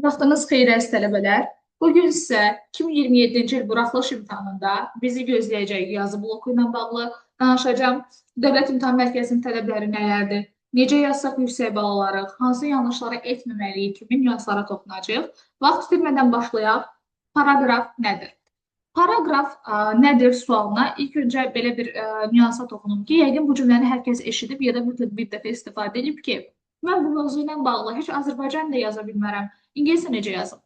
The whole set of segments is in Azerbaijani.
Vaxtınız xeyir əziz tələbələr. Bugün sizə 2027-ci il buraxılış imtahanında bizi gözləyəcək yazı bloku ilə bağlı danışacağım. Dövlət İmtahan Mərkəzinin tələbləri nələrdir? Necə yazsaq yüksək bal alarıq? Hansı yanlışları etməməliyik kimi nüanslara toxunacağıq. Vaxt itirmədən başlayaq. Paraqraf nədir? Paraqraf nədir sualına ilk öncə belə bir nüansa toxunum ki, yəqin bu cümləni hər kəs eşidib ya da mütləq bir dəfə istifadə edib ki, mən bu mövzu ilə bağlı heç Azərbaycan da yaza bilmərəm. İngiliscə necə yazım?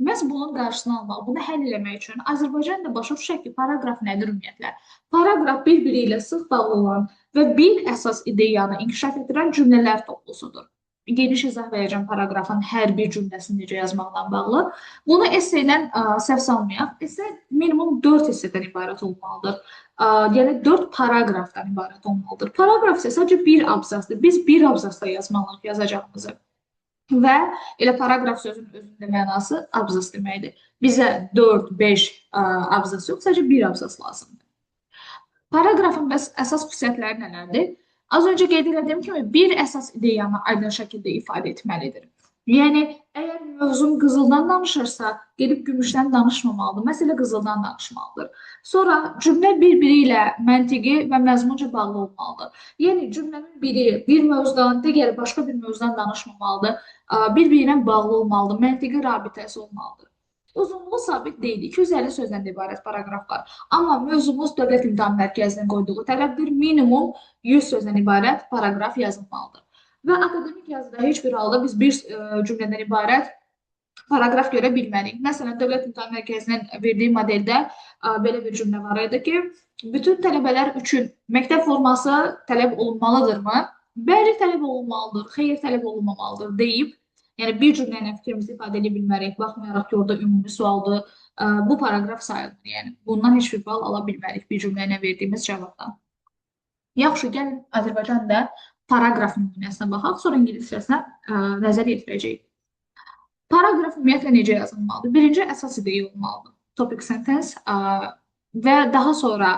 Məhz bunun qarşısını almaq, bunu həll etmək üçün Azərbaycan da başa düşək ki, paraqraf nədir ümumiyyətlə? Paraqraf bir-biri ilə sıx bağlı olan və bir əsas ideyanı inkişaf etdirən cümlələr toplusudur. Geniş izah verəcəm paraqrafın hər bir cümləsini necə yazmaqla bağlı. Bunu esse ilə səhv salmayaq. Esse minimum 4 hissədən ibarət olmalıdır. Yəni 4 paraqrafdan ibarət olmalıdır. Paraqraf isə sadəcə bir abzasdır. Biz bir abzasda yazmalıyıq yazacağımızı. Və elə paraqraf sözünün özündə mənası abzas deməkdir. Bizə 4-5 abzas yox, sadəcə bir abzas lazımdır. Paraqrafın əsas xüsusiyyətləri nələrdir? Az öncə qeyd etdiyim kimi bir əsas ideyanı aydın şəkildə ifadə etməlidir. Yəni, əgər mövzum qızıldan danışırsa, gedib gümüşdən danışmamalıdır. Məsələ qızıldan danışmalıdır. Sonra cümlə bir-biri ilə məntiqi və məzmunca bağlı olmalıdır. Yəni, cümlənin biri bir mövzudan, digəri başqa bir mövzudan danışmamalıdır. Bir-biri ilə bağlı olmalıdır. Məntiqi rabitəsi olmalıdır. Uzunluğu sabit deyil. 250 sözdən ibarət paraqraflar. Amma mövzumuz Dövlət İmtahan Mərkəzinin qoyduğu tələbdir. Minimum 100 sözdən ibarət paraqraf yazılmalıdır. Və akademik yazıda heç bir halda biz bir cümlədən ibarət paraqraf görə bilmərik. Məsələn, Dövlət İmtahan Mərkəzinin verdiyi modeldə belə bir cümlə var idi ki, bütün tələbələr üçün məktəb forması tələb olunmalıdırmı? Bəli, tələb olunmalıdır, xeyr, tələb olunmamalıdır deyib, yəni bir cümlə ilə fikrimizi ifadə edə bilmərik, baxmayaraq ki, orada ümumi sualdır, bu paraqraf sayılır. Yəni, bundan heç bir bal ala bilmərik bir cümlə ilə verdiyimiz cavabdan. Yaxşı, gəlin Azərbaycanda paraqraf nümunəsinə baxaq, sonra ingiliscəsinə nəzər yetirəcəyik. Paraqraf ümumiyyətlə necə yazılmalıdır? Birinci əsas ideya olmalıdır. Topic sentence və daha sonra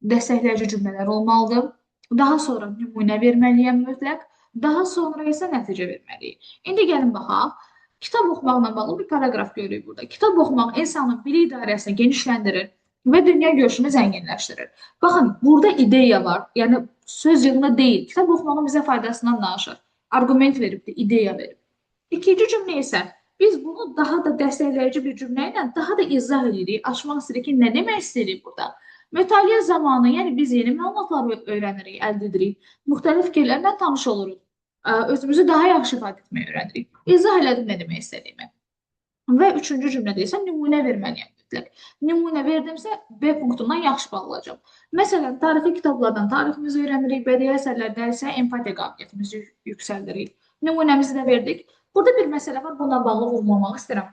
dəstəkləyici cümlələr olmalıdır. Daha sonra nümunə verməliyəm mütləq. Daha sonra isə nəticə verməliyik. İndi gəlin baxaq. Kitab oxumaqla bağlı bir paraqraf görürük burada. Kitab oxumaq insanın bilik dairəsini genişləndirir və dünya görüşünü zənginləşdirir. Baxın, burada ideya var. Yəni, söz yığını deyil. Kitab oxumağın bizə faydasından danışır. Argument veribdir, ideya verib. İkinci cümlə isə biz bunu daha da dəstəkləyici bir cümlə ilə daha da izah edirik. Açmaq istəyirik ki, nə demək istəyirik burada? Mütaliə zamanı, yəni biz yeni məlumatlar öyrənirik, əldə edirik. Müxtəlif fikirlərlə tanış oluruq. Özümüzü daha yaxşı ifadə etməyi öyrənirik. İzah elədim nə demək istədiyimi. Və üçüncü cümlədə isə nümunə verməliyəm mütləq. Nümunə verdimsə, B punktundan yaxşı bal alacağım. Məsələn, tarixi kitablardan tariximizi öyrənirik, bədii əsərlərdən isə empatiya qabiliyyətimizi yüksəldirik. Nümunəmizi də verdik. Burada bir məsələ var, bununla bağlı vurmalamaq istəyirəm.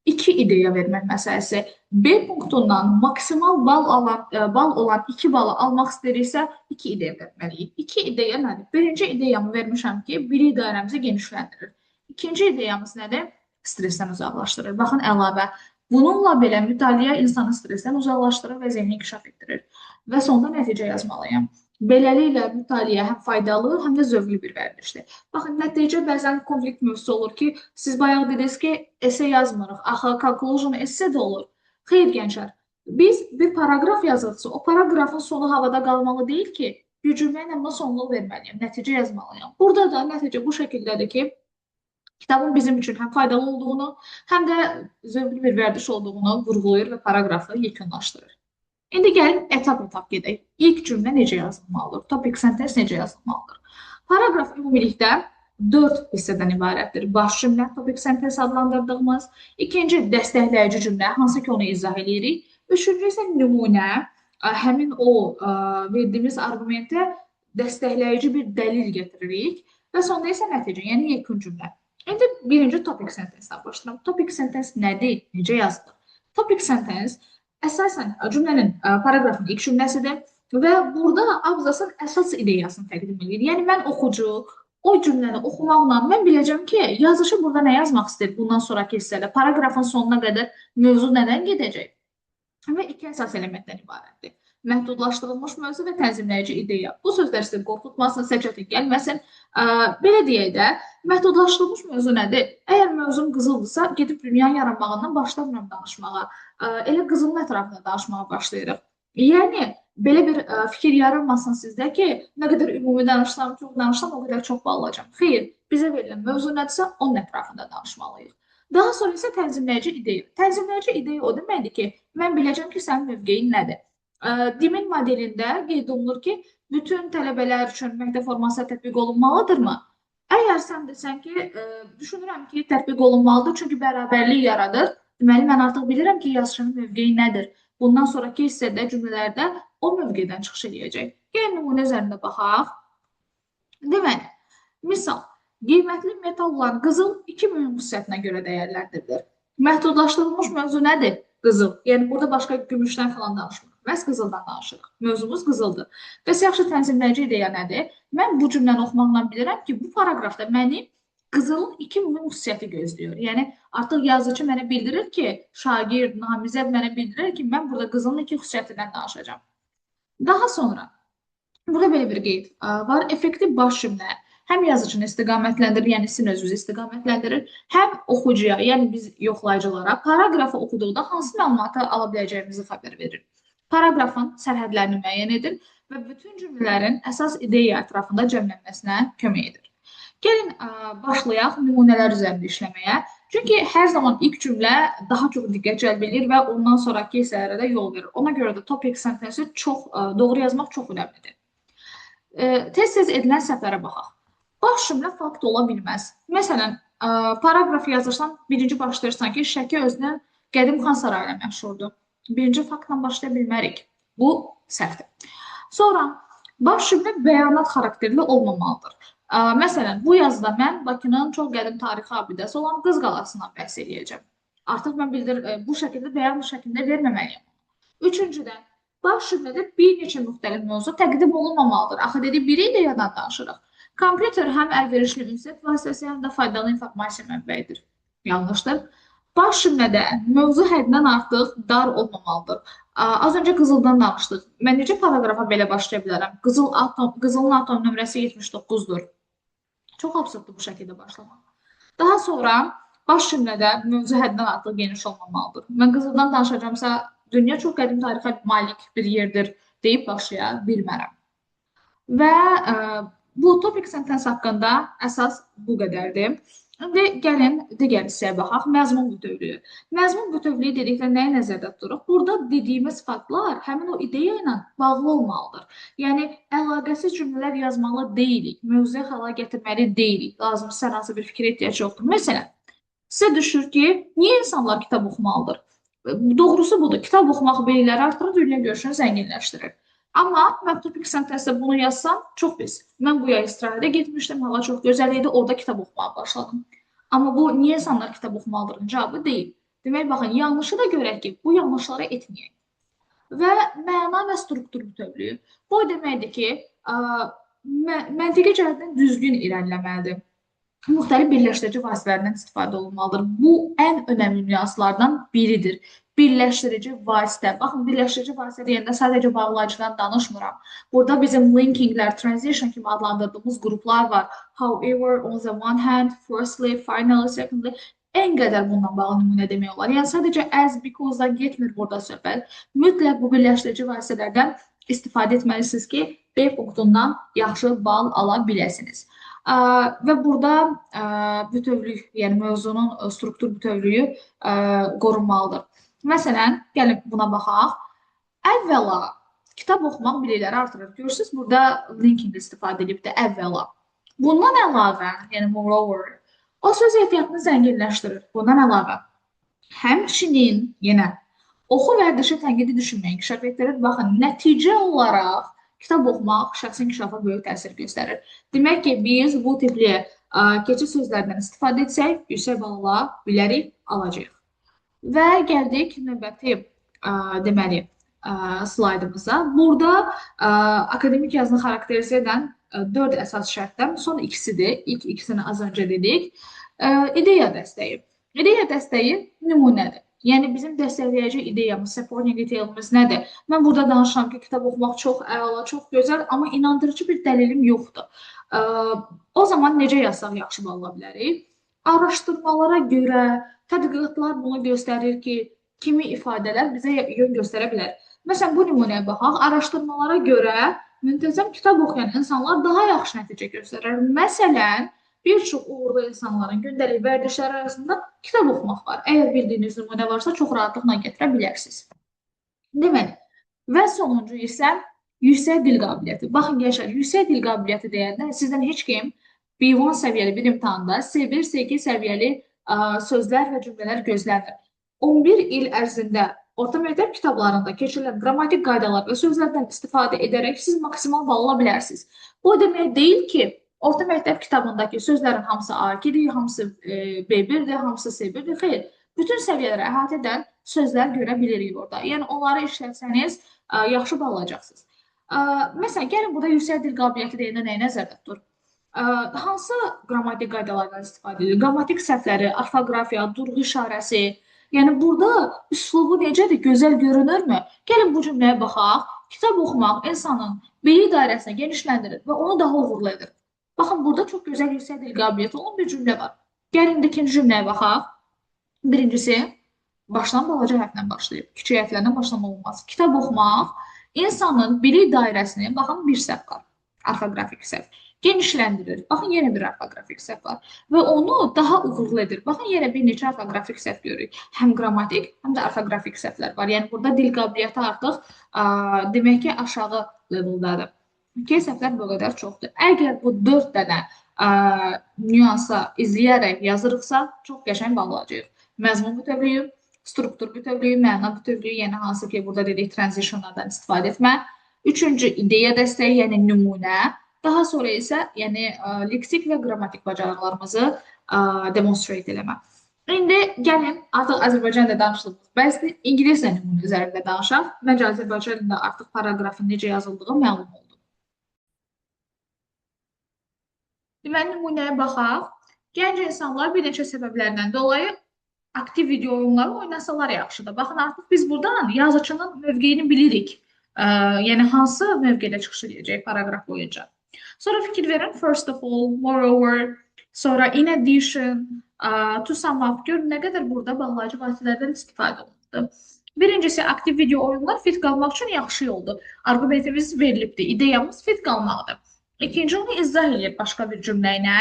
İki ideya vermək məsələsi. B punktundan maksimal bal olan 2 balı almaq istəyiriksə, 2 ideya verməliyik. 2 ideya nədir? Birinci ideyamı vermişəm ki, bilik dairəmizi genişləndirir. İkinci ideyamız nədir? Stressdən uzaqlaşdırır. Baxın, əlavə. Bununla belə mütaliə insanı stressdən uzaqlaşdırır və zehni inkişaf etdirir. Və sonda nəticə yazmalıyam. Beləliklə mütaliə həm faydalı, həm də zövqlü bir vərdişdir. Baxın, nəticə bəzən konflikt mövzusu olur ki, siz bayaq dediniz ki, esse yazmırıq, axı conclusion esse də olur. Xeyr, gənclər, biz bir paraqraf yazırıqsa, o paraqrafın sonu havada qalmalı deyil ki, bir cümlə ilə buna sonluq verməliyəm, nəticə yazmalıyam. Burada da nəticə bu şəkildədir ki, kitabın bizim üçün həm faydalı olduğunu, həm də zövqlü bir vərdiş olduğunu vurğulayır və paraqrafı yekunlaşdırır. İndi gəlin etap-etap gedək. İlk cümlə necə yazılmalıdır? Topic sentence necə yazılmalıdır? Paraqraf ümumilikdə 4 hissədən ibarətdir. Baş cümlə, topic sentence adlandırdığımız. İkinci, dəstəkləyici cümlə, hansı ki onu izah edirik. Üçüncü isə nümunə, həmin o verdiyimiz argumentə dəstəkləyici bir dəlil getiririk. Və sonda isə nəticə, yəni yekun cümlə. İndi birinci topic sentence-dən başlayalım. Topic sentence nədir? Necə yazılır? Topic sentence əsasən cümlənin, paraqrafın ilk cümləsidir və burada abzasın əsas ideyasını təqdim edir. Yəni, mən oxucu o cümləni oxumaqla mən biləcəm ki, yazışı burada nə yazmaq istəyir bundan sonraki hissədə, paraqrafın sonuna qədər mövzu nədən gedəcək və iki əsas elementdən ibarətdir. Məhdudlaşdırılmış mövzu və tənzimləyici ideya. Bu sözlər sizi qorxutmasın, sizə çətin gəlməsin. Belə deyək də, məhdudlaşdırılmış mövzu nədir? Əgər mövzum qızıldırsa, gedib dünyanın yaranmağından başlamıram danışmağa. Elə qızılın ətrafında danışmağa başlayırıq. Yəni, belə bir fikir yaranmasın sizdə ki, nə qədər ümumi danışsam, çox danışsam, o qədər çox bal alacam. Xeyr, bizə verilən mövzu nədirsə, onun ətrafında danışmalıyıq. Daha sonra isə tənzimləyici ideya. Tənzimləyici ideya o deməkdir ki, mən biləcəm ki, sənin mövqeyin nədir. Dimin modelində qeyd olunur ki, bütün tələbələr üçün məktəb forması tətbiq olunmalıdırmı? Əgər sən desən ki, düşünürəm ki, tətbiq olunmalıdır, çünki bərabərlik yaradır. Deməli, mən artıq bilirəm ki, yazıçının mövqeyi nədir. Bundan sonraki hissədə, cümlələrdə o mövqedən çıxış edəcək. Gəlin nümunə üzərində baxaq. Deməli, misal, qiymətli metal olan qızıl iki mühüm xüsusiyyətinə görə dəyərləndirilir. Məhdudlaşdırılmış mövzu nədir? Qızıl. Yəni, burada başqa gümüşdən falan danışmırıq. Məhz qızıldan danışırıq. Mövzumuz qızıldır. Bəs yaxşı tənzimləyici ideya nədir? Mən bu cümləni oxumaqla bilirəm ki, bu paraqrafda məni qızılın iki mühüm xüsusiyyəti gözləyir. Yəni, artıq yazıcı mənə bildirir ki, şagird, namizəd mənə bildirir ki, mən burada qızılın iki xüsusiyyətindən danışacağam. Daha sonra, burada belə bir qeyd var. Effektiv baş cümlə həm yazıcını istiqamətləndirir, yəni sizin özünüzü istiqamətləndirir, həm oxucuya, yəni biz yoxlayıcılara paraqrafı oxuduqda hansı məlumatı ala biləcəyimizi xəbər verir. Paraqrafın sərhədlərini müəyyən edir və bütün cümlələrin əsas ideya ətrafında cəmlənməsinə kömək edir. Gəlin, başlayaq nümunələr üzərində işləməyə. Çünki hər zaman ilk cümlə daha çox diqqət cəlb edir və ondan sonraki hissələrə də yol verir. Ona görə də topic sentensi doğru yazmaq çox önəmlidir. Tez-tez edilən səhvlərə baxaq. Baş cümlə fakt ola bilməz. Məsələn, paraqraf yazırsan, birinci başlayırsan ki, Şəki özünün qədim Xan sarayı ilə məşhurdur. Birinci faktla başlaya bilmərik. Bu səhvdir. Sonra, baş cümlə bəyanat xarakterli olmamalıdır. Məsələn, bu yazıda mən Bakının çox qədim tarixi abidəsi olan Qız qalasından bəhs edəcəm. Artıq mən bu şəkildə bəyan şəklində verməməliyəm. Üçüncüdən, baş cümlədə bir neçə müxtəlif mövzu təqdim olunmamalıdır. Axı dedik, biri ilə yadan danışırıq. Kompüter həm əlverişli ünsiyyət vasitəsi, həm də faydalı informasiya mənbəyidir. Yanlışdır. Baş cümlədə mövzu həddindən artıq dar olmamalıdır. Az öncə qızıldan danışdıq. Mən necə paraqrafa belə başlaya bilərəm? Qızılın atom nömrəsi 79-dur. Çox absurddur bu şəkildə başlamaq. Daha sonra baş cümlədə mövzu həddindən artıq geniş olmamalıdır. Mən qızıldan danışacağımsa, dünya çox qədim tarixə malik bir yerdir deyib başlaya bilmərəm. Və bu topic sentence haqqında əsas bu qədərdir. İndi gəlin digər hissəyə baxaq. Məzmun bütövlüyü. Məzmun bütövlüyü dedikdə nəyə nəzərdə tuturuq? Burada dediyimiz faktlar həmin o ideya ilə bağlı olmalıdır. Yəni, əlaqəsiz cümlələr yazmalı deyilik, mövzuya xala gətirməli deyilik. Lazımsa hər hansı bir fikrə ehtiyac yoxdur. Məsələn, sizə düşür ki, niyə insanlar kitab oxumalıdır? Doğrusu budur, kitab oxumaq bilikləri artırır, dünya görüşünü zənginləşdirir. Amma mən topic sentensdə bunu yazsam, çox pis. Mən bu yay istirahətə getmişdim, hava çox gözəl idi, orada kitab oxumağa başladım. Amma bu, niyə insanlar kitab oxumalıdır cavabı deyil. Demək, baxın, yanlışı da görək ki, bu yanlışları etməyək. Və məna və struktur bütövlüyü. Bu deməkdir ki, məntiqi cəhətdən düzgün irəliləməlidir. Müxtəlif birləşdirici vasitələrdən istifadə olunmalıdır. Bu, ən önəmli nüanslardan biridir. Birləşdirici vasitə. Baxın, birləşdirici vasitə deyəndə sadəcə bağlayıcıdan danışmıram. Burada bizim linkinglər, transition kimi adlandırdığımız qruplar var. However, on the one hand, firstly, finally, secondly, ən qədər bundan bağlı nümunə demək olar. Yəni, sadəcə as, because-dan getmir burada söhbət. Mütləq bu birləşdirici vasitələrdən istifadə etməlisiniz ki, B punktundan yaxşı bal ala biləsiniz. Və burada bütövlük, yəni mövzunun struktur bütövlüyü qorunmalıdır. Məsələn, gəlin buna baxaq. Əvvəla, kitab oxumaq bilikləri artırır. Görürsünüz, burada linking istifadə edib də əvvəla. Bundan əlavə, yəni moreover, o söz ehtiyatını zənginləşdirir. Bundan əlavə, həmçinin, yenə, oxu vərdişi tənqidi düşünməyə inkişaf etdirir. Baxın, nəticə olaraq kitab oxumaq şəxsi inkişafa böyük təsir göstərir. Demək ki, biz bu tipli keçid sözlərdən istifadə etsək, yüksək bal ala bilərik, alacağıq. Və gəldik növbəti deməli slaydımıza. Burada akademik yazını xarakterizə edən 4 əsas şərtdən son ikisidir. İlk ikisini az öncə dedik. İdeya dəstəyi. İdeya dəstəyi nümunədir. Yəni bizim dəstəkləyici ideyamız, supporting detailimiz nədir? Mən burada danışıram ki, kitab oxumaq çox əla, çox gözəl, amma inandırıcı bir dəlilim yoxdur. O zaman necə yazsaq yaxşı bal ala bilərik? Araşdırmalara görə tədqiqatlar bunu göstərir ki, kimi ifadələr bizə yön göstərə bilər. Məsələn, bu nümunəyə baxaq. Araşdırmalara görə müntəzəm kitab oxuyan insanlar daha yaxşı nəticə göstərir. Məsələn, bir çox uğurlu insanların gündəlik vərdişləri arasında kitab oxumaq var. Əgər bildiyiniz nümunə varsa, çox rahatlıqla gətirə bilərsiniz. Deməli, və sonuncu isə yüksək dil qabiliyyəti. Baxın, gençlər, yüksək dil qabiliyyəti deyəndə sizdən heç kim B1 səviyyəli bir imtahanda C1, C2 səviyyəli sözlər və cümlələr gözləmir. 11 il ərzində orta məktəb kitablarında keçirilən qrammatik qaydalar və sözlərdən istifadə edərək siz maksimal bal ala bilərsiniz. Bu demək deyil ki, orta məktəb kitabındakı sözlərin hamısı A2-dir, hamısı B1-dir, hamısı C1-dir. Xeyr, bütün səviyyələri əhatə edən sözlər görə bilirik orada. Yəni, onları işlətsəniz, yaxşı bal alacaqsınız. Məsələn, gəlin burada yüksək dil qabiliyyəti deyəndə nəyə nəzərdə tutur? Hansı qrammatik qaydalardan istifadə edir? Qrammatik səhvləri, orfoqrafiya, durğu işarəsi. Yəni, burada üslubu necədir? Gözəl görünürmü? Gəlin bu cümləyə baxaq. Kitab oxumaq insanın bilik dairəsini genişləndirir və onu daha uğurlu edir. Baxın, burada çox gözəl yüksək dil qabiliyyəti olan bir cümlə var. Gəlin ikinci cümləyə baxaq. Birincisi, başdan balaca hərflə başlayıb. Kiçik hərflərdən başlamaq olmaz. Kitab oxumaq insanın bilik dairəsini, baxın, bir səhv var. Orfoqrafik səhv. Genişləndirir. Baxın, yenə bir orfoqrafik səhv var. Və onu daha uğurlu edir. Baxın, yenə bir neçə orfoqrafik səhv görürük. Həm qrammatik, həm də orfoqrafik səhvlər var. Yəni, burada dil qabiliyyəti artıq demək ki, aşağı leveldadır. Səhvlər bu qədər çoxdur. Əgər bu 4 dənə nüansa izləyərək yazırıqsa, çox qəşəng bal alacağıq. Məzmun bütövlüyü, struktur bütövlüyü, məna bütövlüyü, yəni hansı ki, burada dedik transitionlardan istifadə etmə. Üçüncü, ideya dəstəyi, yəni nümunə. Daha sonra isə yəni leksik və qrammatik bacarıqlarımızı demonstrate eləmə. İndi gəlin, artıq Azərbaycan dilində danışdığımız bəzən ingiliscə nümunə üzərində danışaq. Məncə Azərbaycan dilində artıq paraqrafın necə yazıldığı məlum oldu. Deməli, nümunəyə baxaq. Gənc insanlar bir neçə səbəblərdən dolayı aktiv video oyunları oynasalar yaxşıdır. Baxın, artıq biz buradan yazıcının mövqeyini bilirik. Yəni, hansı mövqedə çıxış edəcək paraqraf boyunca. Sonra fikir verin. First of all, moreover, sonra in addition, to sum up. Görün, nə qədər burada bağlayıcı vasitələrdən istifadə olundu. Birincisi, aktiv video oyunlar fit qalmaq üçün yaxşı yoldur. Argumentimiz verilibdir. İdeyamız fit qalmaqdır. İkinci, onu izah edir başqa bir cümlə ilə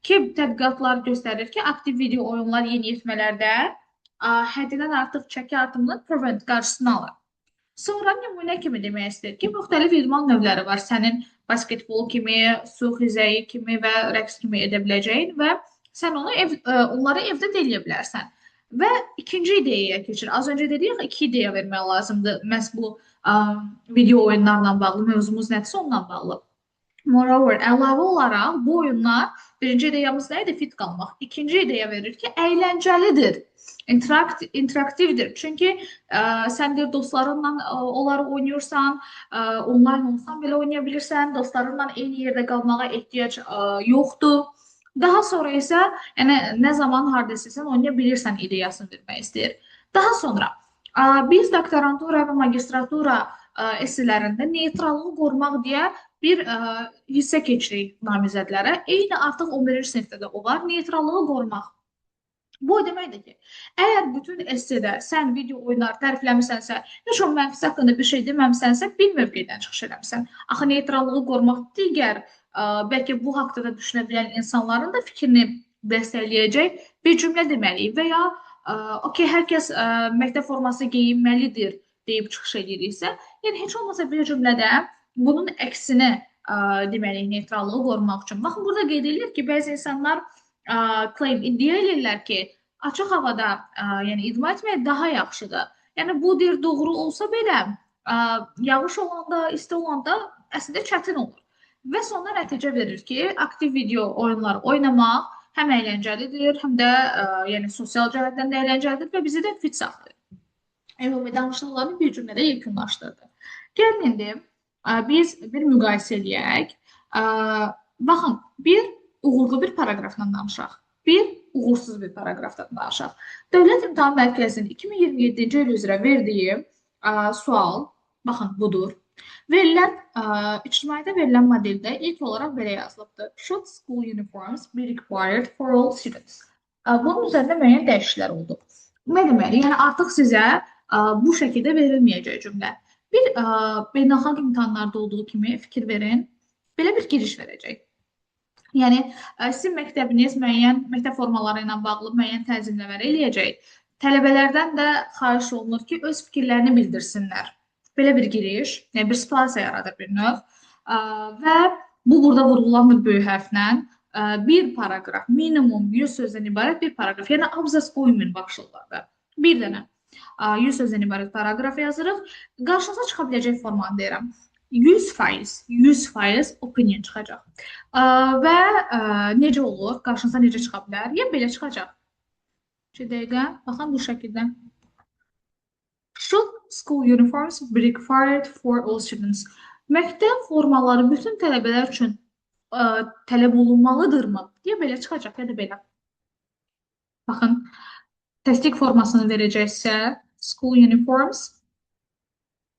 ki, tədqiqatlar göstərir ki, aktiv video oyunlar yeniyetmələrdə həddindən artıq çəki artımının prevent qarşısını alır. Sonra nümunə kimi demək istəyir ki, müxtəlif idman növləri var. Sənin basketbol kimi, su xizəyi kimi və rəqs kimi edə biləcəyin və sən onları evdə də eləyə bilərsən. Və ikinci ideyaya keçir. Az öncə dedik, 2 ideya vermək lazımdır. Məhz bu video oyunlarla bağlı, mövzumuz nədirsə onunla bağlı. Moreover, əlavə olaraq bu oyunlar birinci ideyamız nə idi? Fit qalmaq. İkinci ideya verir ki, əyləncəlidir, interaktivdir. Çünki sən də dostlarınla onları oynayırsan, onlayn olsan belə oynaya bilirsən, dostlarınla eyni yerdə qalmağa ehtiyac yoxdur. Daha sonra isə nə zaman harda istəsən oynaya bilirsən ideyasını vermək istəyir. Daha sonra biz doktorantura və magistratura esselərində neytrallığı qorumaq deyə bir hissə keçirik namizədlərə. Eyni artıq 11-ci sinifdə də o var. Neytrallığı qorumaq. Bu deməkdir ki, əgər bütün essedə sən video oyunları tərifləmisənsə, heç o mənfisi haqqında bir şey deməmisənsə, bir mövqedən çıxış eləmisən. Axı, neytrallığı qorumaq digər, bəlkə bu haqda da düşünə bilən insanların da fikrini dəstəkləyəcək bir cümlə deməliyik və ya hər kəs məktəb forması geyinməlidir deyib çıxış ediriksə, yəni heç olmasa bir cümlədə bunun əksini deməliyik neytrallığı qorumaq üçün. Baxın, burada qeyd edilir ki, bəzi insanlar iddia edirlər ki, açıq havada idman etmək daha yaxşıdır. Yəni, bu deyir, doğru olsa belə, yağış olanda, isti olanda əslində çətin olur. Və sonda nəticə verir ki, aktiv video oyunlar oynamaq həm əyləncəlidir, həm də sosial cəhətdən də əyləncəlidir və bizi də fit saxlayır. Ümumi danışıqlarını bir cümlədə yekunlaşdırdı. Gəlin indi biz bir müqayisə eləyək. Baxın, bir uğurlu bir paraqrafdan danışaq. Bir uğursuz bir paraqrafdan danışaq. Dövlət İmtahan Mərkəzinin 2027-ci il üzrə verdiyi sual, baxın, budur. Verilən, ictimaiyyətə verilən modeldə ilk olaraq belə yazılıbdır. Should school uniforms be required for all students? Bunun üzərində müəyyən dəyişikliklər oldu. Nə deməli? Yəni artıq sizə bu şəkildə verilməyəcək cümlə. Bir beynəlxalq imtahanlarda olduğu kimi fikir verin, belə bir giriş verəcək. Yəni, sizin məktəbiniz müəyyən məktəb formaları ilə bağlı müəyyən tənzimləmələr eləyəcək. Tələbələrdən də xahiş olunur ki, öz fikirlərini bildirsinlər. Belə bir giriş, yəni bir situasiya yaradır bir növ. Və bu burada vurğulanır böyük hərflə. Bir paraqraf, minimum 100 sözdən ibarət bir paraqraf. Yəni, abzas qoymayın başlıqlarda. Bir dənə 100 sözdən ibarət paraqraf yazırıq. Qarşınıza çıxa biləcək formanı deyirəm. 100% opinion çıxacaq. Və necə olur? Qarşınıza necə çıxa bilər? Ya belə çıxacaq. 2 dəqiqə. Baxın bu şəkildə. Should school uniforms be required for all students? Məktəb formaları bütün tələbələr üçün tələb olunmalıdırmı? Deyə belə çıxacaq, ya da belə. Baxın, təsdiq formasını verəcəksə, school uniforms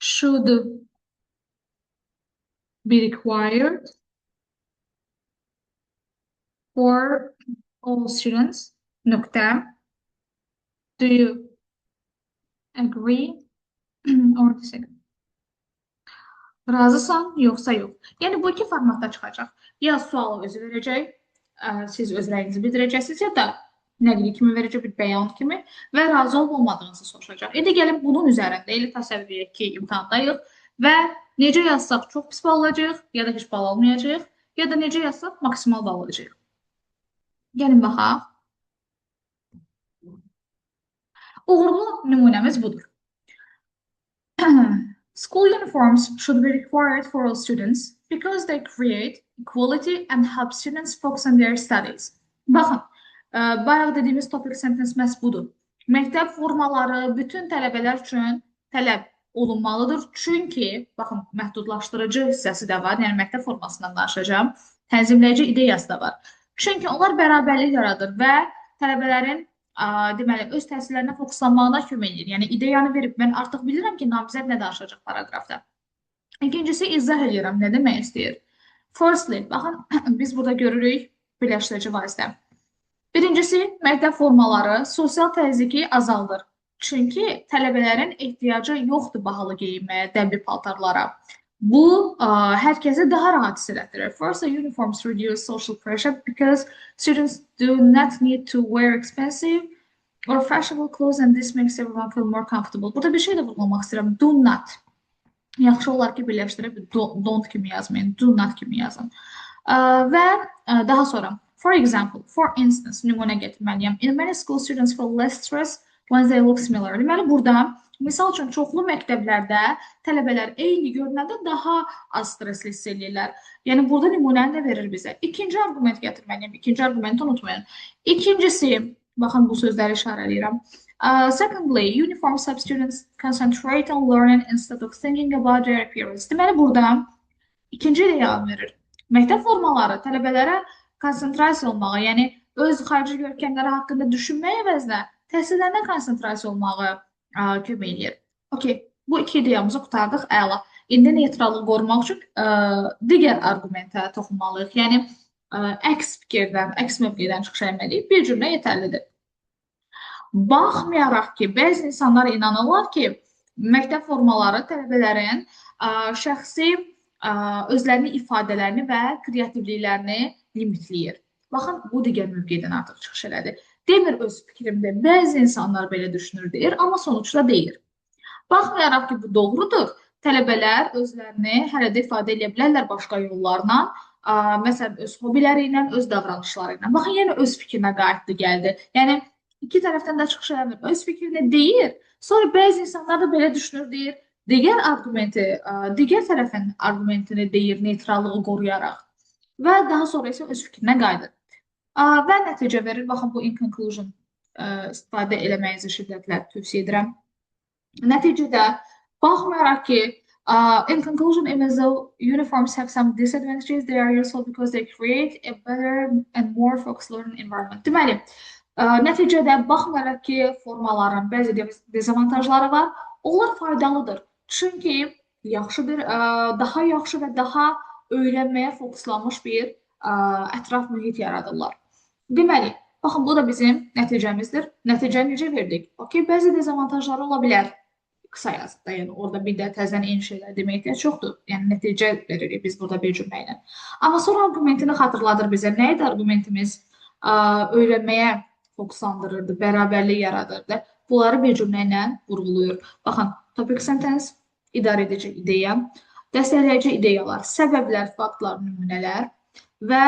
should be required for all students. Nöqtə. Do you agree or disagree? Razısan, yoxsa yox. Yəni, bu iki formatda çıxacaq. Ya sualı özü verəcək, siz öz rəyinizi bildirəcəksiniz, ya da nəqli kimi verəcək, bir bəyan kimi və razı olmadığınızı soruşacaq. Gəlin bunun üzərində elə təsəvvür edək ki, imtahandayıq və necə yazsaq çox pis bal alacaq, ya da heç bal almayacaq, ya da necə yazsaq maksimal bal alacaq. Gəlin baxaq. Uğurlu nümunəmiz budur. School uniforms should be required for all students because they create equality and help students focus on their studies. Baxın, bayaq dediyimiz topic sentence məhz budur. Məktəb formaları bütün tələbələr üçün tələb olunmalıdır. Çünki, baxın, məhdudlaşdırıcı hissəsi də var. Yəni, məktəb formasından danışacağım. Tənzimləyici ideyası da var. Çünki onlar bərabərlik yaradır və tələbələrin deməli, öz təhsillərinə fokuslanmağına kömək edir. Yəni, ideyanı verib, mən artıq bilirəm ki, namizəd nə danışacaq paraqrafda. İkincisi, izah edirəm, nə demək istəyir? Firstly, baxın, biz burada görürük birləşdirici vasitə. Birincisi, məktəb formaları sosial təzyiqi azaldır. Çünki tələbələrin ehtiyacı yoxdur bahalı geyinməyə, dəmli paltarlara. Bu, hər kəsi daha rahat hiss elətdirir. First, uniforms reduce social pressure because students do not need to wear expensive or fashionable clothes and this makes everyone feel more comfortable. Burada bir şey də vurgulamaq istəyirəm. Do not. Yaxşı olar ki, birləşdirib don't kimi yazmayın, do not kimi yazın. Və daha sonra, for example, for instance, nümunə gətirməliyəm. In many school students feel less stress when they look similar. Deməli, burada misal üçün, çoxlu məktəblərdə tələbələr eyni görünəndə daha az stresli hiss edirlər. Yəni, burada nümunəni də verir bizə. İkinci argument gətirməliyəm. İkinci argumenti unutmayın. İkincisi, baxın, bu sözləri işarələyirəm. Secondly, uniforms help students concentrate on learning instead of thinking about their appearance. Deməli, burada ikinci ideyanı verir. Məktəb formaları tələbələrə konsentrasiya olmağa, yəni öz xarici görkəmləri haqqında düşünməyə əvəzinə təhsillərinə konsentrasiya olmağı kömək edir. Okay, bu iki ideyamızı qutardıq, əla. İndi neytrallığı qorumaq üçün digər argumentə toxunmalıyıq. Yəni, əks fikirdən, əks mövqedən çıxış etməliyik. Bir cümlə yetərlidir. Baxmayaraq ki, bəzi insanlar inanırlar ki, məktəb formaları tələbələrin şəxsi özlərini ifadələrini və kreativliklərini limitləyir. Baxın, bu digər mövqedən artıq çıxış elədi. Demir öz fikrimdə, bəzi insanlar belə düşünür deyir, amma sonuçda deyir. Baxmayaraq ki, bu doğrudur, tələbələr özlərini hələ də ifadə edə bilərlər başqa yollarla, məsələn, öz hobiləri ilə, öz davranışları ilə. Baxın, yenə öz fikrinə qayıtdı, gəldi. Yəni, iki tərəfdən də çıxış eləmir. Öz fikrini deyir, sonra bəzi insanlar da belə düşünür, deyir. Digər argumenti, digər tərəfin argumentini deyir, neytrallığı qoruyaraq və daha sonra isə öz fikrinə qayıdır. Və nəticə verir. Baxın, bu in conclusion istifadə eləməyinizi şiddətlə tövsiyə edirəm. Nəticədə, baxmayaraq ki, in conclusion, even though uniforms have some disadvantages, they are useful because they create a better and more focused learning environment. Deməli, Nəticədə baxmayaraq ki, formaların bəzi dezavantajları var, onlar faydalıdır. Çünki daha yaxşı və daha öyrənməyə fokuslanmış bir ətraf mühit yaradırlar. Deməli, baxın, bu da bizim nəticəmizdir. Nəticəni necə verdik? Okey, bəzi dezavantajları ola bilər qısa yazıda, yəni orada bir də təzədən eyni şeylər demək ehtiyac yoxdur. Yəni nəticə veririk biz burada bir cümlə ilə. Amma sonra arqumentini xatırladır bizə. Nə idi arqumentimiz? Öyrənməyə fokuslandırırdı, bərabərlik yaradırdı. Bunları bir cümlə ilə vurğulayır. Baxın, topic sentence, idarə edici ideya, dəstəkləyici ideyalar, səbəblər, faktlar, nümunələr və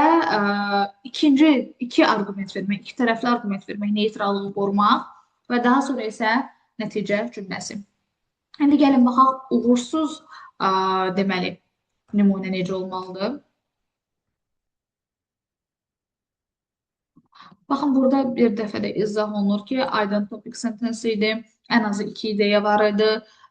iki arqument vermək, iki tərəfli arqument vermək, neytrallığı qorumaq və daha sonra isə nəticə cümləsi. İndi gəlin baxaq, uğursuz deməli nümunə necə olmalıdır? Baxın, burada bir dəfə də izah olunur ki, Aydın topic sentence idi, ən azı iki ideya var idi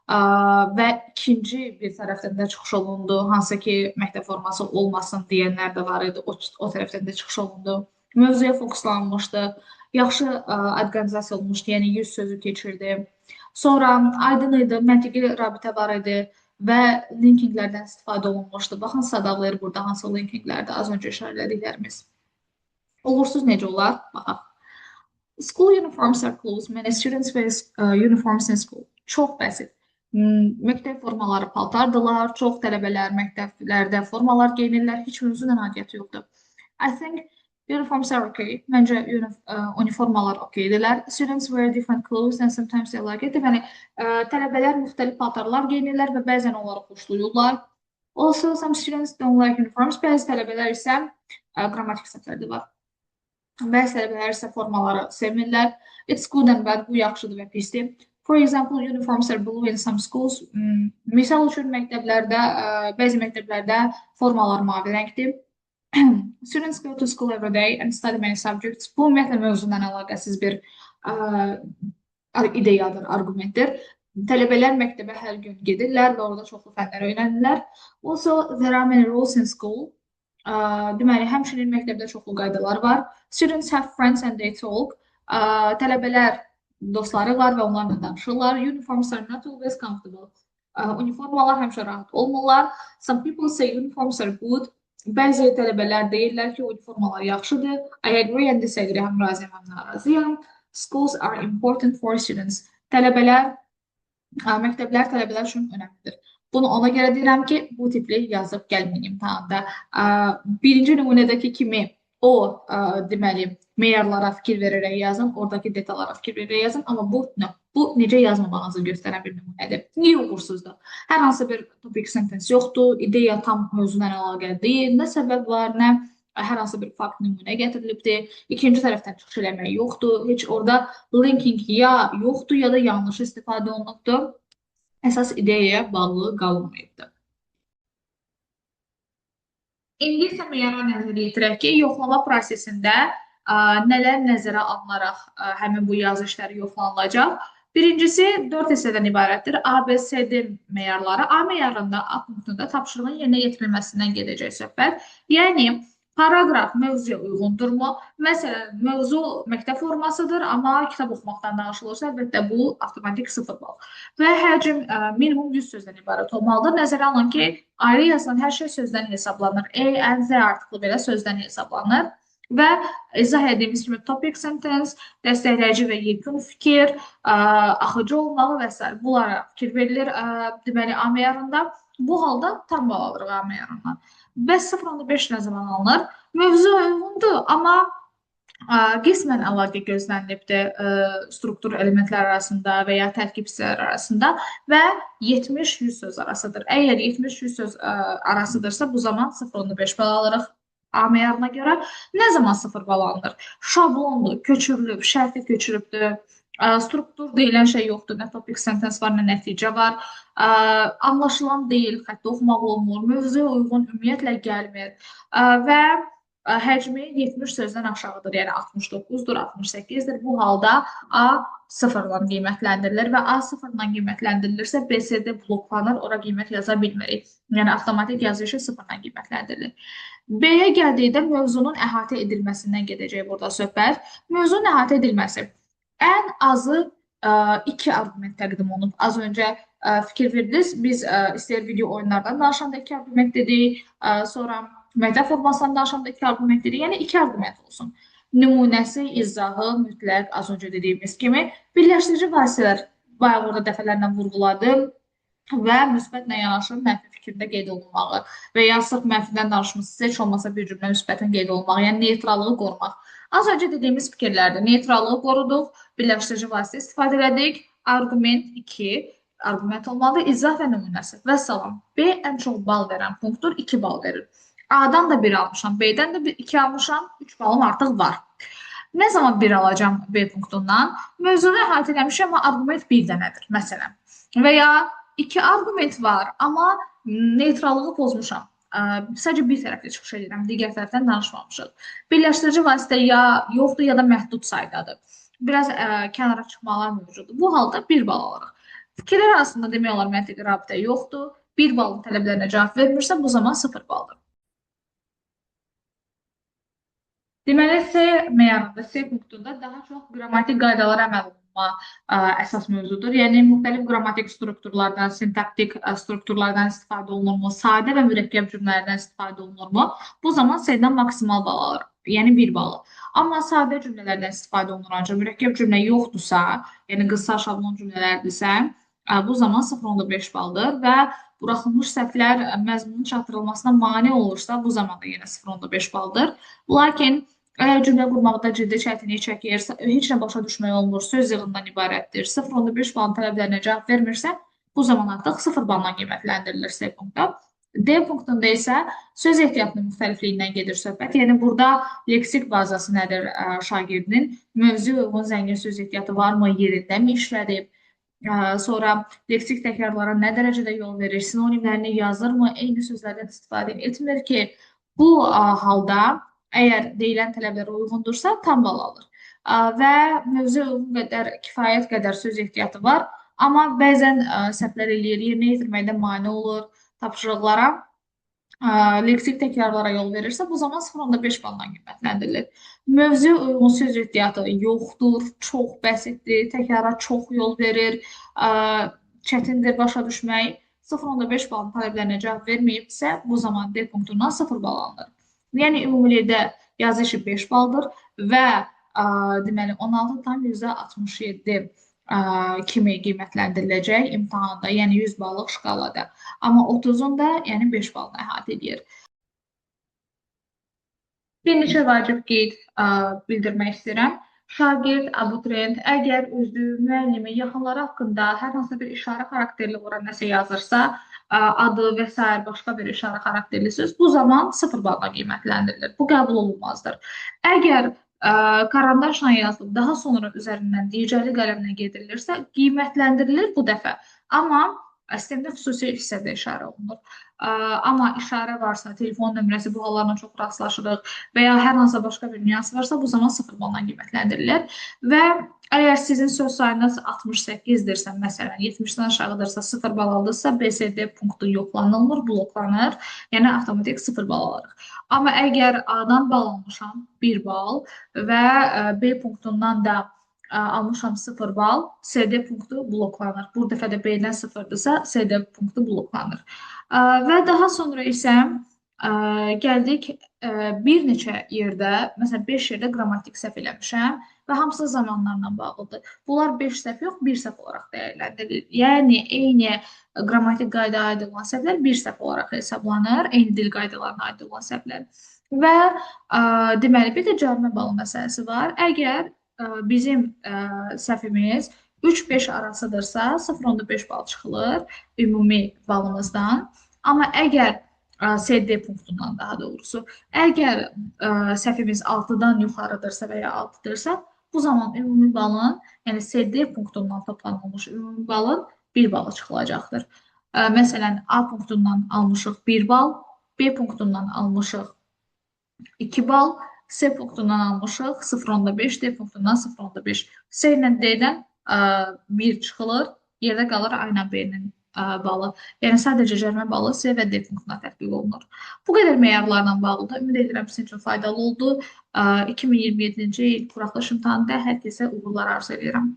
və ikinci bir tərəfdən də çıxış olundu, hansı ki, məktəb forması olmasın deyənlər də var idi, o tərəfdən də çıxış olundu. Mövzuya fokuslanmışdı, yaxşı orqanizasiya olmuşdu, yəni 100 sözü keçirdi. Sonra aydın idi, məntiqi rabitə var idi və linkinglərdən istifadə olunmuşdu. Baxın, sadalıyır burada hansı linkinglərdə az öncə işarələdiklərimiz. Uğursuz necə olar? Baxaq. School uniforms are closed. Many students wear uniforms in school. Çox bəsit. Məktəb formaları paltardılar. Çox tələbələr məktəblərdə formalar geyinirlər. Heç mövzuyla aidiyyəti yoxdur. I think uniforms are okay. Məncə uniformalar okeydirlər. Students wear different clothes and sometimes they like it. Yəni, tələbələr müxtəlif paltarlar geyinirlər və bəzən onları xoşlayırlar. Also, some students don't like uniforms. Bəzi tələbələr isə qrammatik səhvləri var. Bəzi tələbələr isə formaları sevmirlər. It's good and bad. Bu yaxşıdır və pisdir. For example, uniforms are blue in some schools. Misal üçün bəzi məktəblərdə formalar mavi rəngdir. Students go to school every day and study many subjects. Bu ümumiyyətlə mövzuyla əlaqəsiz bir ideyadır, arqumentdir. Tələbələr məktəbə hər gün gedirlər və orada çoxlu fənlər öyrənirlər. Also, there are many rules in school. Deməli, həmçinin məktəbdə çoxlu qaydalar var. Students have friends and they talk. Tələbələr dostları var və onlarla danışırlar. Uniforms are not always comfortable. Uniformalar həmişə rahat olmurlar. Some people say uniforms are good. Bəzi tələbələr deyirlər ki, uniformalar yaxşıdır. I agree and disagree. Həm razıyam, həm narazıyam. Schools are important for students. Məktəblər tələbələr üçün önəmlidir. Bunu ona görə deyirəm ki, bu tipli yazıb gəlməyin imtahanda. Birinci nümunədəki kimi deməli, meyarlara fikir verərək yazın, oradakı detallara fikir verərək yazın, amma bu necə yazmamağınızı göstərən bir nümunədir. Niyə uğursuzdur? Hər hansı bir topic sentence yoxdur, ideya tam mövzuyla əlaqəli deyil, nə səbəb var, nə hər hansı bir fakt nümunə gətirilibdir, ikinci tərəfdən çıxış eləmək yoxdur, heç orada linking ya yoxdur, ya da yanlış istifadə olunubdur. Əsas ideyaya bağlı qalınmayıbdır. İndi isə meyara nəzərə yetirək ki, yoxlama prosesində nələr nəzərə alınaraq həmin bu yazı işləri yoxlanılacaq. Birincisi 4 hissədən ibarətdir. A, B, C, D meyarları. A meyarında A punktunda tapşırığın yerinə yetirilməsindən gedəcək söhbət. Yəni, paragraf mövzuya uyğundurmu? Məsələn, mövzu məktəb formasıdır, amma kitab oxumaqdan danışılırsa, əlbəttə bu avtomatik 0 bal. Və həcm minimum 100 sözdən ibarət olmalıdır. Nəzərə alın ki, ayrı yazılan hər şey sözdən hesablanır. E, N, Z artıqlı belə sözdən hesablanır. Və izah etdiyimiz kimi topic sentence, dəstəkləyici və yekun fikir, axıcı olmalı və s. Bunlara fikir verilir deməli A meyarında. Bu halda tam bal alırıq A meyarından. Bəs 0.5 nə zaman alınır? Mövzu uyğundur, amma qismən əlaqə gözlənilibdir struktur elementlər arasında və ya tərkib hissələr arasında və 70-100 söz arasıdır. Əgər 70-100 söz arasıdırsa, bu zaman 0.5 bal alırıq A meyarına görə. Nə zaman 0 bal alınır? Şablondur, köçürülüb, şərti köçürübdür. Struktur deyilən şey yoxdur, nə topic sentence var, nə nəticə var. Anlaşılan deyil, xəttə oxumaq olmur, mövzuya uyğun ümumiyyətlə gəlmir və həcmi 70 sözdən aşağıdır, yəni 69-dur, 68-dir. Bu halda A sıfırla qiymətləndirilir və A sıfırla qiymətləndirilirsə BCD bloklanır, ora qiymət yaza bilmirik. Yəni avtomatik yazışı sıfırla qiymətləndirilir. B-yə gəldikdə mövzunun əhatə edilməsindən gedəcək burada söhbət. Mövzunun əhatə edilməsi. Ən azı iki arqument təqdim olunub. Az öncə fikir verdiniz. Biz istəyir video oyunlardan danışanda iki arqument dedik. Sonra məktəb formasından danışanda iki arqument dedik. Yəni iki arqument olsun. Nümunəsi, izahı, mütləq az öncə dediyimiz kimi. Birləşdirici vasitələr bayaq orada dəfələrlə vurğuladım və müsbətlə yanaşı mənfi fikrdə qeyd olunmağı və ya sırf mənfidən danışmışsınız, heç olmasa bir cümlə müsbətin qeyd olunmağı, yəni neytrallığı qorumaq. Az öncə dediyimiz fikirlərdir. Neytrallığı qoruduq, birləşdirici vasitə istifadə edirik, arqument 2, arqument olmalıdır, izah və nümunəsi. Və salam. B ən çox bal verən punktdur, 2 bal verir. A-dan da 1 almışam, B-dən də 2 almışam, 3 balım artıq var. Nə zaman 1 alacam B punktundan? Mövzunu əhatə eləmişəm, amma arqument 1 dənədir, məsələn. Və ya 2 arqument var, amma neytrallığı pozmuşam. Sadəcə bir tərəfdə çıxış edirəm, digər tərəfdən danışmamışıq. Birləşdirici vasitə ya yoxdur, ya da məhdud saydadır. Biraz kənara çıxmalar mövcuddur. Bu halda 1 bal alırıq. Fikirlər arasında demək olar məntiqi rabitə yoxdur. 1 balın tələblərinə cavab vermirsə, bu zaman 0 baldır. Deməli, C meyarında, C punktunda daha çox qrammatik qaydalara əməl olunma əsas mövzudur. Yəni, müxtəlif qrammatik strukturlardan, sintaktik strukturlardan istifadə olunurmu, sadə və mürəkkəb cümlələrdən istifadə olunurmu? Bu zaman C-dən maksimal bal alır, yəni 1 balı. Amma sadə cümlələrdən istifadə olunur, ancaq mürəkkəb cümlə yoxdursa, yəni qısa şablon cümlələrdirsə, bu zaman 0.5 baldır və buraxılmış səhvlər məzmunun çatdırılmasına mane olursa, bu zaman da yenə 0.5 baldır. Lakin əgər cümlə qurmaqda ciddi çətinlik çəkir, heç nə başa düşmək olmur, söz yığından ibarətdir, 0.5 balın tələblərinə cavab vermirsə, bu zaman artıq 0 balla qiymətləndirilir C punktu. D punktunda isə söz ehtiyatının müxtəlifliyindən gedir söhbət. Yəni, burada leksik bazası nədir şagirdinin? Mövzu uyğun zəngin söz ehtiyatı varmı, yerindəmi işlədib? Sonra leksik təkrarlara nə dərəcədə yol verir? Sinonimlərini yazırmı? Eyni sözlərdən istifadə etmir ki, bu halda əgər deyilən tələblərə uyğundursa, tam bal alır. Və mövzuya uyğun qədər, kifayət qədər söz ehtiyatı var, amma bəzən səhvlər eləyir, yerinə yetirməkdə mane olur tapşırıqlara, leksik təkrarlara yol verirsə, bu zaman 0.5 baldan qiymətləndirilir. Mövzuya uyğun söz ehtiyatı yoxdur, çox bəsitdir, təkrara çox yol verir, çətindir başa düşmək, 0.5 balın tələblərinə cavab verməyibsə, bu zaman D punktundan 0 bal alınır. Yəni, ümumilikdə yazı işi 5 baldır və deməli 16,67 kimi qiymətləndiriləcək imtahanda, yəni 100 ballıq şkalada. Amma 30-un da yəni 5 balını əhatə edir. Bir neçə vacib qeyd bildirmək istəyirəm. Şagird, abituriyent əgər özü, müəllimi, yaxınları haqqında hər hansı bir işarə xarakterli ora nəsə yazırsa, adı və s. başqa bir işarə xarakterli söz, bu zaman 0 balla qiymətləndirilir. Bu qəbul olunmazdır. Əgər karandaşla yazılıb, daha sonra üzərindən diyəcəli qələmlə gedilirsə, qiymətləndirilir bu dəfə. Amma sistemdə xüsusi hissədə işarə olunur. Amma işarə varsa, telefon nömrəsi, bu hallarla çox rastlaşırıq və ya hər hansı başqa bir nüans varsa, bu zaman 0 baldan qiymətləndirilir. Və əgər sizin söz sayınız 68-dirsə, məsələn, 70-dən aşağıdırsa, 0 bal alırsa, BCD punktu yoxlanılmır, bloklanır, yəni avtomatik 0 bal alırıq. Amma əgər A-dan bal almışam, 1 bal və B punktundan da almışam 0 bal, CD punktu bloklanır. Bu dəfə də B-dən 0-dırsa, CD punktu bloklanır. Və daha sonra isə gəldik bir neçə yerdə, məsələn 5 yerdə qrammatik səhv eləmişəm və hamısı zamanlarla bağlıdır. Bunlar 5 səhv yox, 1 səhv olaraq dəyərləndirilir. Yəni, eyni qrammatik qaydaya aid olan səhvlər 1 səhv olaraq hesablanır, eyni dil qaydalarına aid olan səhvlər. Və deməli, bir də cərimə balı məsələsi var. Əgər bizim səhvimiz 3-5 arasıdırsa 0.5 bal çıxılır ümumi balımızdan. Amma əgər CD punktundan daha doğrusu, əgər səhvimiz 6-dan yuxarıdırsa və ya 6-dırsa, bu zaman ümumi balın, yəni CD punktundan toplanılmış ümumi balın 1 balı çıxılacaqdır. Məsələn, A punktundan almışıq 1 bal, B punktundan almışıq 2 bal S punktundan almışıq 0,5, D punktundan 0,5. S ilə D-dən 1 çıxılır, yerdə qalır A ilə B-nin balı. Yəni sadəcə cərimə balı C və D punktuna tətbiq olunur. Bu qədər meyarlarla bağlıdır. Ümid edirəm sizin üçün faydalı oldu. 2027-ci il buraxılış imtahanında hər kəsə uğurlar arzu edirəm.